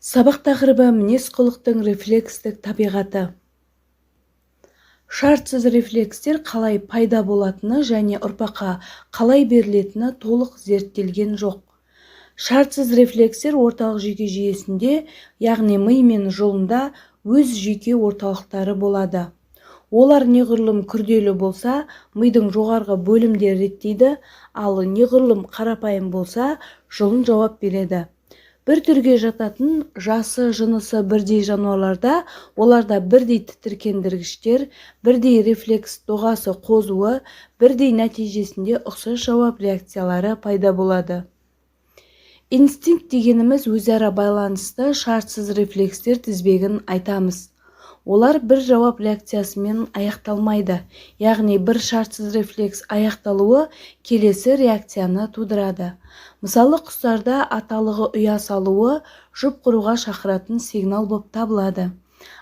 Сабақ тақырыбы мінез-құлықтың рефлекстік табиғаты. Шартсыз рефлекстер қалай пайда болатыны және ұрпаққа қалай берілетіні толық зерттелген жоқ. Шартсыз рефлекстер орталық жүйке жүйесінде, яғни ми мен жұлында өз жүйке орталықтары болады. Олар неғұрлым күрделі болса, мидың жоғарғы бөлімдері реттейді, ал неғұрлым қарапайым болса, жұлын жауап береді. Бір түрге жататын жасы, жынысы бірдей жануарларда оларда бірдей тітіркендіргіштер, бірдей рефлекс доғасы қозуы, бірдей нәтижесінде ұқсас жауап реакциялары пайда болады. Инстинкт дегеніміз өзара байланысты шартсыз рефлекстер тізбегін айтамыз. Олар бір жауап реакциясымен аяқталмайды, яғни бір шартсыз рефлекс аяқталуы келесі реакцияны тудырады. Мысалы, құстарда аталығы ұя салуы жұп құруға шақыратын сигнал болып табылады.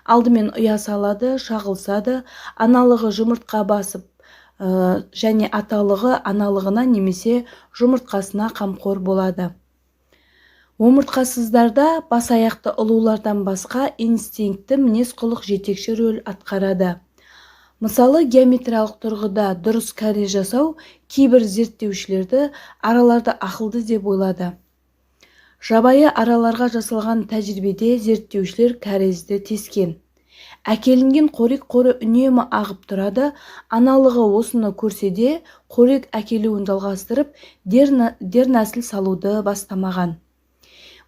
Алдымен ұя салады, шағылсады, аналығы жұмыртқа басып және аталығы аналығына немесе жұмыртқасына қамқор болады. Омыртқасыздарда бас аяқты ұлулардан басқа инстинкті мінез-құлық жетекші рөл атқарады. Мысалы, геометриялық тұрғыда дұрыс каре жасау кейбір зерттеушілерді араларды ақылды деп ойлады. Жабайы араларға жасалған тәжірибеде зерттеушілер кәрезді тескен. Әкелінген қорек қоры үнемі ағып тұрады, аналығы осыны көрседе, қорек әкелуін жалғастырып, дернәсіл салуды бастамаған.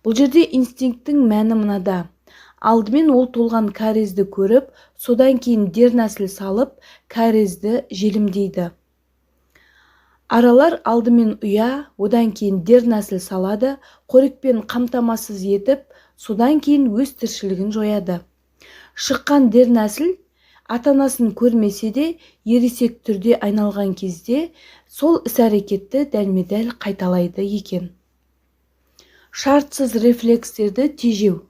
Бұл жерде инстинкттің мәні мынада. Алдымен ол толған кәрезді көріп, содан кейін дернәсіл салып, кәрезді желімдейді. Аралар алдымен ұя, одан кейін дернәсіл салады, қорекпен қамтамасыз етіп, содан кейін өз тіршілігін жояды. Шыққан дернәсіл ата-анасын көрмесе де, ересек түрде айналған кезде сол іс-әрекетті дәлме-дәл қайталайды екен. Шартсыз рефлекстерді тежеу.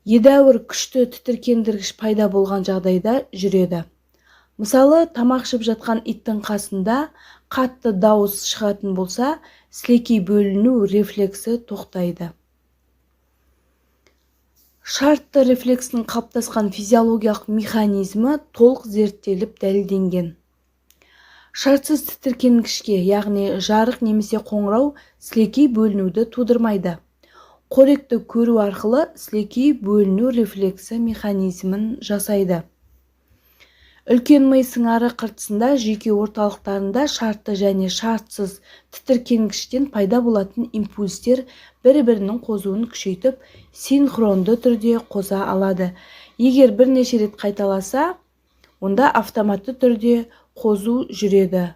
Едәуір күшті тітіркендіргіш пайда болған жағдайда жүреді. Мысалы, тамақ жеп жатқан иттің қасында қатты дауыс шығатын болса, сілекей бөліну рефлексі тоқтайды. Шартты рефлекстің қалыптасқан физиологиялық механизмі толық зерттеліп дәлелденген. Шартсыз тітіркенгішке, яғни жарық немесе қоңырау сілекей бөлінуді тудырмайды. Қоректі көру арқылы сілекей бөліну рефлексі механизмін жасайды. Үлкен ми сыңары қыртысында жүйке орталықтарында шартты және шартсыз тітіркенгіштен пайда болатын импульстер бір-бірінің қозуын күшейтіп, синхронды түрде қоза алады. Егер бірнеше рет қайталаса, онда автоматты түрде қозу жүреді.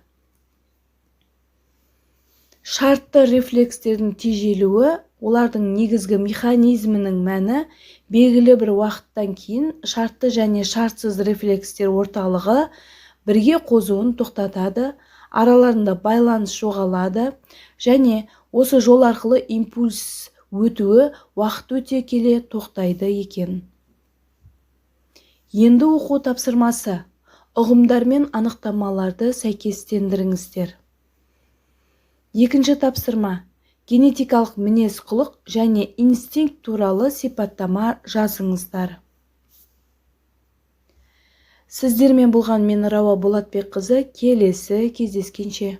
Шартты рефлекстердің тежелуі, олардың негізгі механизмінің мәні белгілі бір уақыттан кейін шартты және шартсыз рефлекстер орталығы бірге қозуын тоқтатады, араларында байланыс жоғалады және осы жол арқылы импульс өтуі уақыт өте келе тоқтайды екен. Енді оқу тапсырмасы. Ұғымдар мен анықтамаларды сәйкестендіріңіздер. Екінші тапсырма. Генетикалық мінез-құлық және инстинкт туралы сипаттама жазыңыздар. Сіздермен болған мен Рауа Болатбекқызы, келесі кездескенше.